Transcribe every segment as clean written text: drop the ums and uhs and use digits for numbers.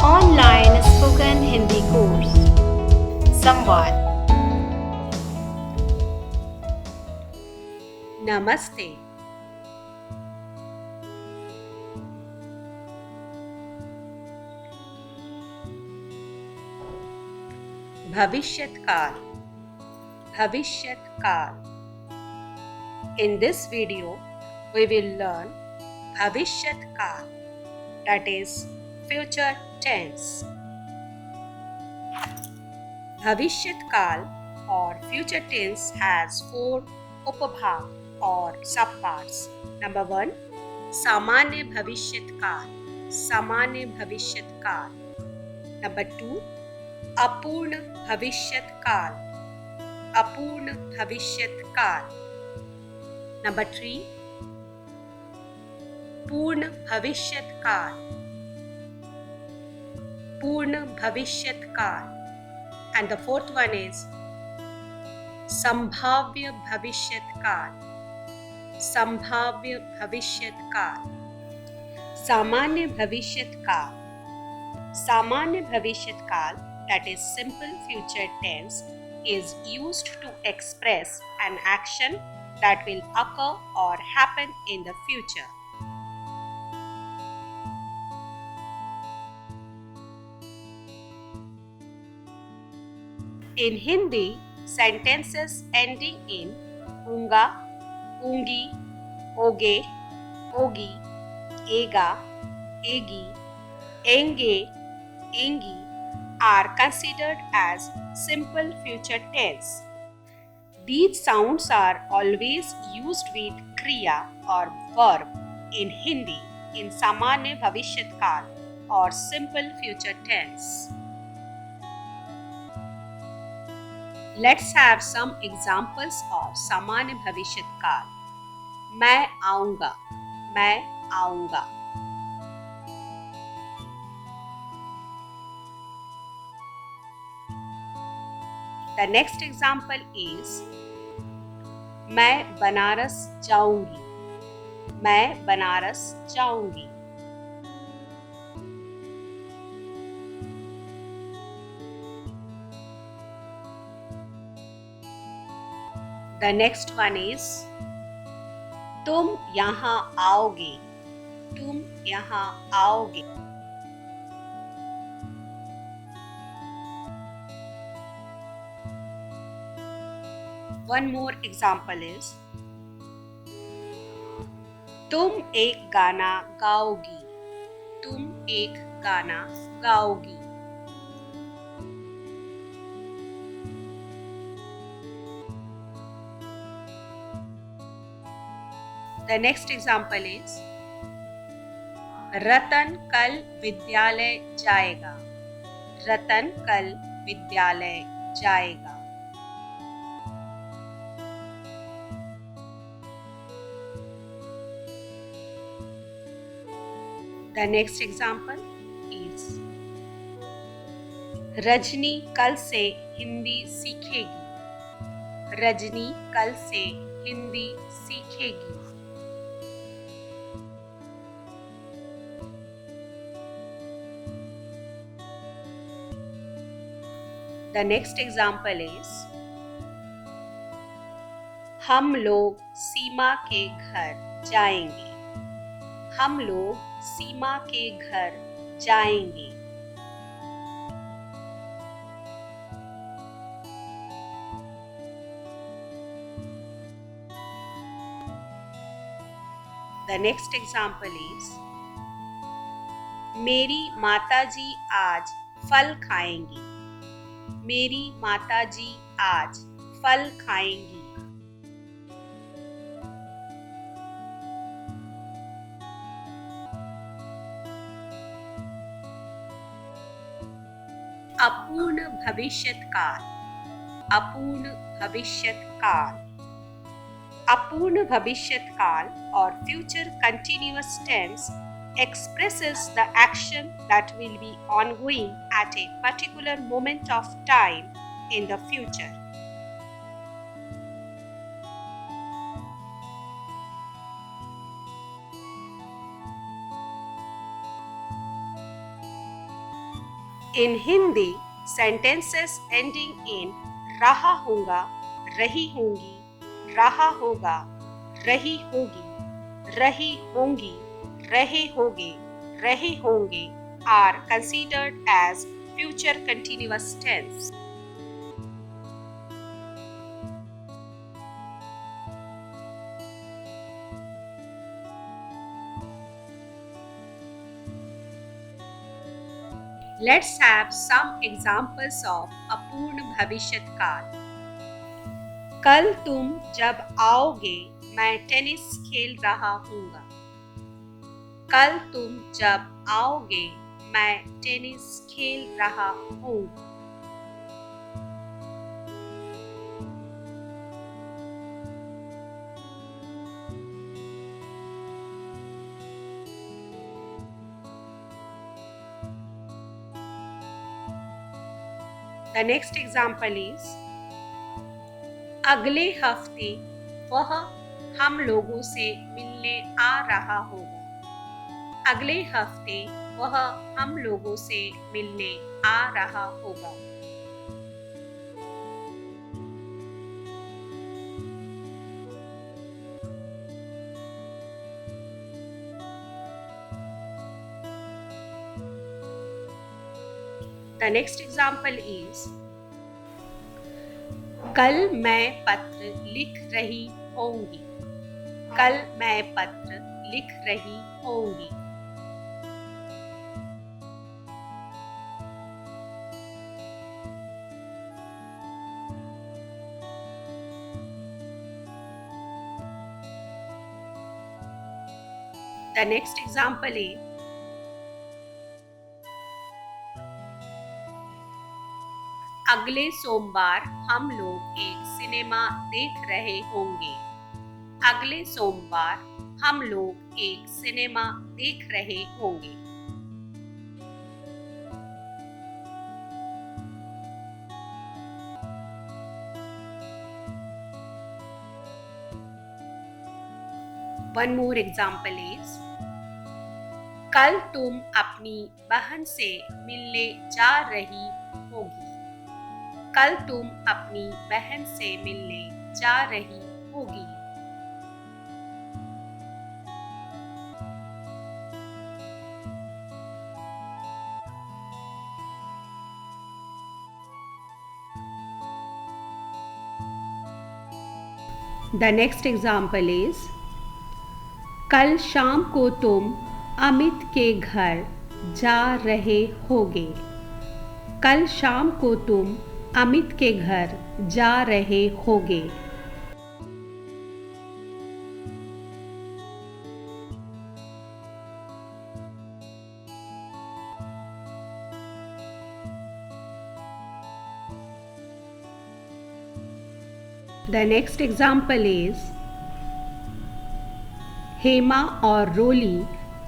Online spoken Hindi course संवाद। नमस्ते। भविष्यत काल। भविष्यत काल। In this video, we will learn भविष्यत काल, that is future tense. भविष्यत काल or future tense has 4 उपभाग और subparts. Number 1, सामान्य भविष्यत काल, सामान्य भविष्यत काल. Number 2, अपूर्ण भविष्यत काल, अपूर्ण भविष्यत काल. Number 3, पूर्ण भविष्यत काल, पूर्ण भविष्यत काल. And the fourth one is संभाव्य भविष्यत काल, संभाव्य भविष्यत काल. सामान्य भविष्यत काल. सामान्य भविष्यत काल, that is simple future tense, is used to express an action that will occur or happen in the future. In Hindi, sentences ending in unga, ungi, oge, ogi, ega, egi, enge, engi are considered as simple future tense. These sounds are always used with kriya or verb in Hindi in Samanya Bhavishyat Kal or simple future tense. Let's have some examples of सामान्य भविष्यत काल. मैं आऊंगा, मैं आऊंगा. The next example is मैं बनारस जाऊंगी, मैं बनारस जाऊंगी. The next one is तुम यहाँ आओगे, तुम यहाँ आओगे. One more example is तुम एक गाना गाओगी, तुम एक गाना गाओगी. The next example is रतन कल विद्यालय जाएगा, रतन कल विद्यालय जाएगा. The next example is Rajni कल से हिंदी सीखेगी, रजनी कल से Hindi सीखेगी. The next example is हम लोग सीमा के घर जाएंगे, हम लोग सीमा के घर जाएंगे. The next example is मेरी माताजी आज फल खाएंगी, मेरी माताजी आज फल खाएंगी. अपूर्ण भविष्यत काल, अपूर्ण भविष्यत काल. अपूर्ण भविष्यत काल or future continuous tense expresses the action that will be ongoing at a particular moment of time in the future. In Hindi, sentences ending in रहा होगा, रही होंगी, रहा होगा, रही होगी, रही होंगी, रहे होगे, रहे होंगे are considered as future continuous tense. Let's have some examples of अपूर्ण भविष्यत काल. कल तुम जब आओगे मैं टेनिस खेल रहा हूँगा. कल तुम जब आओगे मैं टेनिस खेल रहा हूँगा. The next example is अगले हफ्ते वह हम लोगों से मिलने आ रहा होगा. अगले हफ्ते वह हम लोगों से मिलने आ रहा होगा. The next example is कल मैं पत्र लिख रही होंगी. कल मैं पत्र लिख रही होंगी. The next example is अगले सोमवार हम लोग एक सिनेमा देख रहे होंगे. अगले सोमवार हम लोग एक सिनेमा देख रहे होंगे. One more example is कल तुम अपनी बहन से मिलने जा रही होगी. कल तुम अपनी बहन से मिलने जा रही होगी. The next example is कल शाम को तुम अमित के घर जा रहे होगे. कल शाम को तुम अमित के घर जा रहे होगे. The next example is Hema और रोली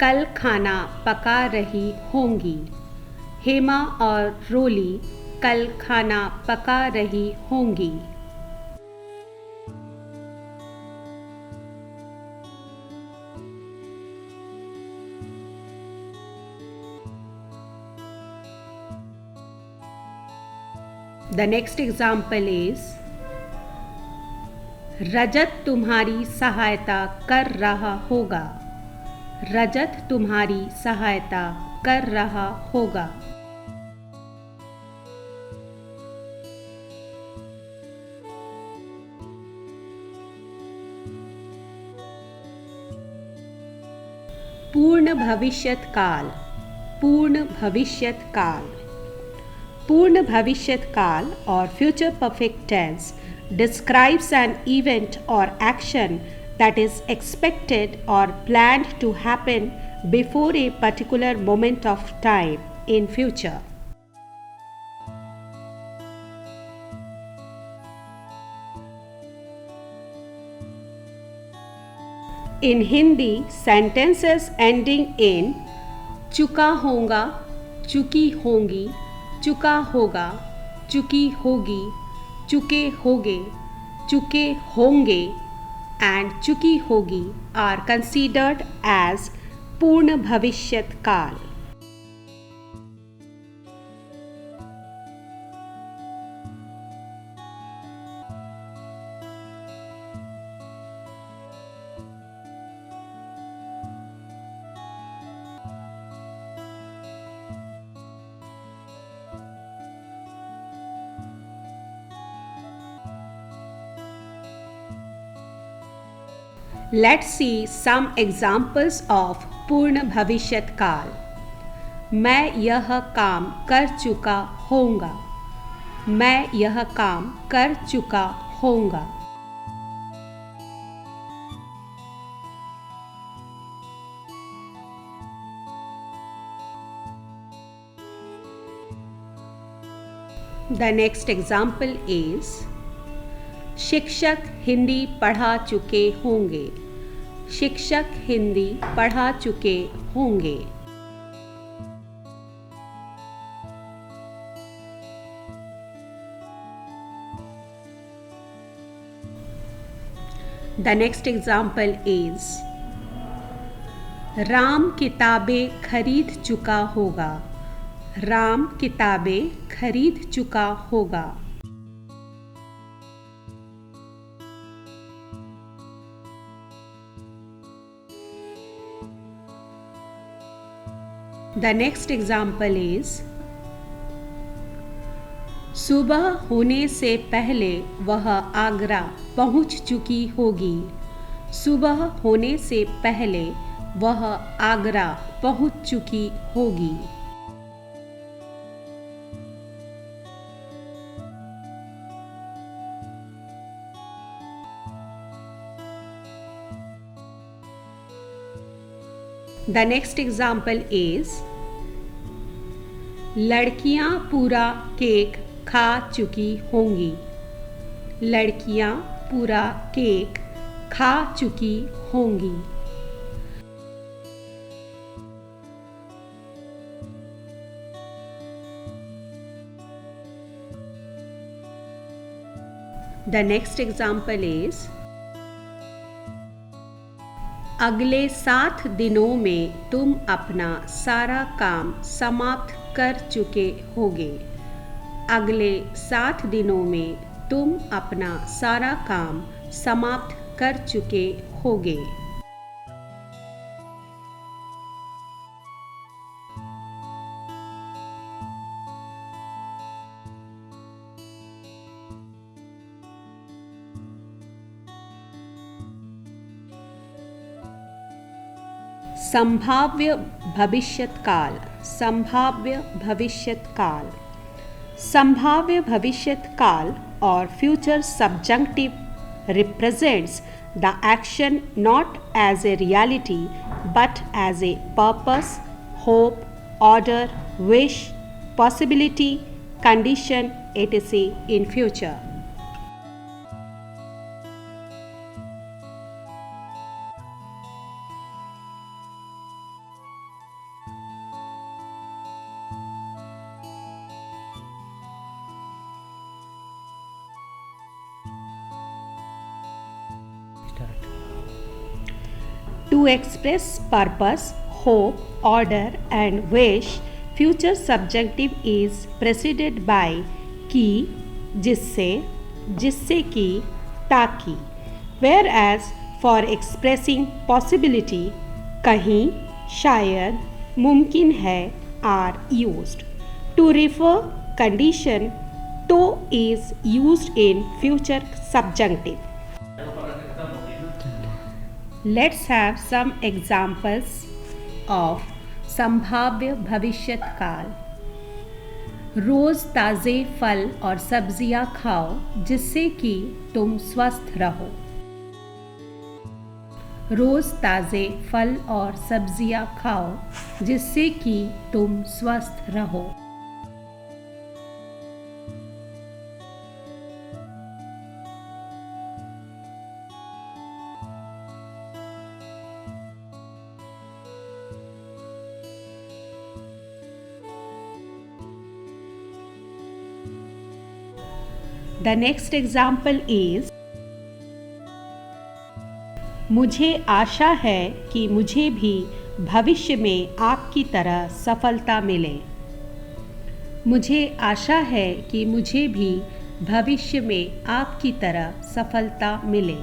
कल खाना पका रही होंगी. हेमा और रोली कल खाना पका रही होंगी. The next example is रजत तुम्हारी सहायता कर रहा होगा. रजत तुम्हारी सहायता कर रहा होगा. पूर्ण भविष्यत काल. पूर्ण भविष्यत काल. पूर्ण भविष्यत काल or future perfect tense describes an event or action that is expected or planned to happen before a particular moment of time in future. In Hindi, sentences ending in चुका होगा, चुकी होंगी, चुका होगा, चुकी होगी, चुके होगे, चुके होंगे and चुकी होगी are considered as पूर्ण भविष्यत काल. Let's see some examples of पूर्ण भविष्यत काल. मैं यह काम कर चुका होऊंगा. मैं यह काम कर चुका होऊंगा. The next example is शिक्षक हिंदी पढ़ा चुके होंगे. शिक्षक हिंदी पढ़ा चुके होंगे. The next example is Ram किताबें खरीद चुका होगा. राम किताबें खरीद चुका होगा. The next example is सुबह होने से पहले वह आगरा पहुंच चुकी होगी. सुबह होने से पहले वह आगरा पहुंच चुकी होगी. The next example is लड़कियां पूरा केक खा चुकी होंगी. लड़कियां पूरा केक खा चुकी होंगी. The next example is अगले 7 दिनों में तुम अपना सारा काम समाप्त कर चुके होगे. अगले 7 दिनों में तुम अपना सारा काम समाप्त कर चुके होगे. संभाव्य भविष्यत काल. संभाव्य भविष्यत काल. संभाव्य भविष्यत काल or future subjunctive represents the action not as a reality but as a purpose, hope, order, wish, possibility, condition, etc. in future. To express purpose, hope, order and wish, future subjunctive is preceded by कि, जिससे, जिससे कि, ताकि. Whereas for expressing possibility, कहीं, शायद, मुमकिन है are used. To refer condition, तो is used in future subjunctive. Let's have some examples of संभाव्य भविष्यत काल. रोज़ ताज़े फल और सब्जियां खाओ जिससे कि तुम स्वस्थ रहो. रोज़ ताज़े फल और सब्जियां खाओ जिससे कि तुम स्वस्थ रहो. The next example is मुझे आशा है कि मुझे भी भविष्य में आपकी तरह सफलता मिले. मुझे आशा है कि मुझे भी भविष्य में आपकी तरह सफलता मिले.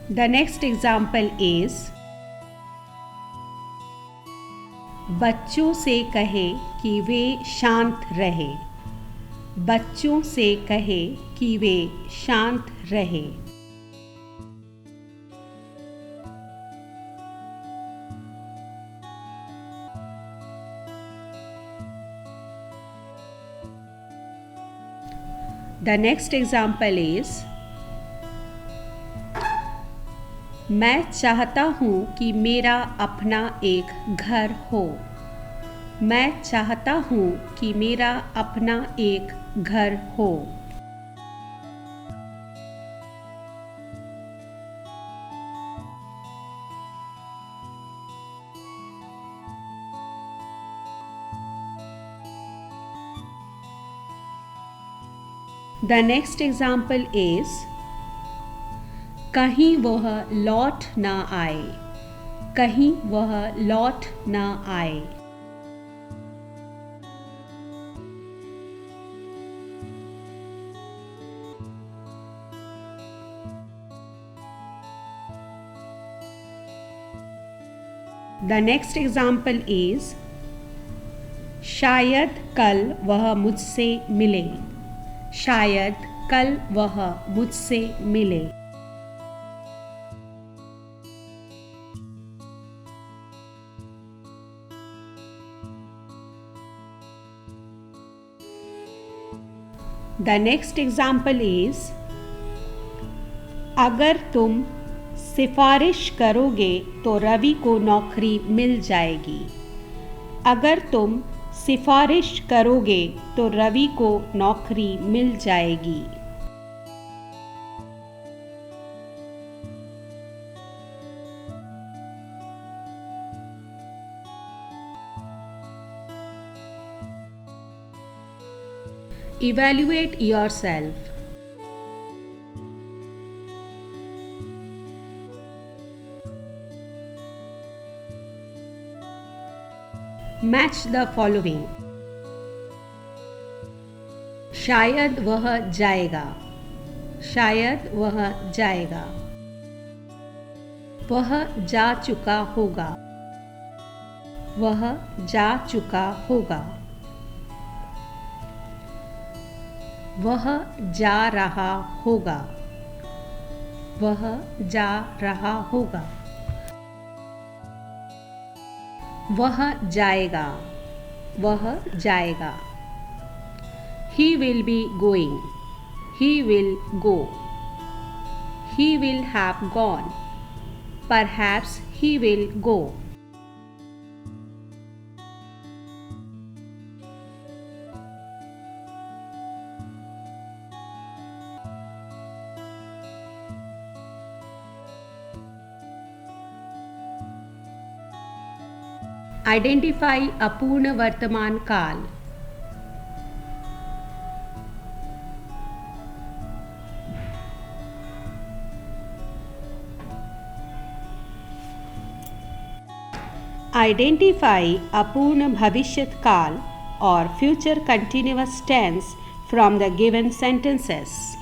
The next example is बच्चों से कहे कि वे शांत रहे. बच्चों से कहे कि वे शांत रहे. The next example is मैं चाहता हूँ कि मेरा अपना एक घर हो. मैं चाहता हूँ कि मेरा अपना एक घर हो. The next example is कहीं वह लौट ना आए. कहीं वह लौट ना आए. The next example is शायद कल वह मुझसे मिले. शायद कल वह मुझसे मिले. The next example is अगर तुम सिफारिश करोगे तो रवि को नौकरी मिल जाएगी. अगर तुम सिफारिश करोगे तो रवि को नौकरी मिल जाएगी. Evaluate yourself. Match the following. शायद वह जाएगा. शायद वह जाएगा. वह जा चुका होगा. वह जा चुका होगा. वह जा रहा होगा. वह जा रहा होगा. वह जाएगा. वह जाएगा. He will be going. He will go. He will have gone. Perhaps he will go. Identify अपूर्ण वर्तमान काल. Identify अपूर्ण भविष्यत काल or future continuous tense from the given sentences.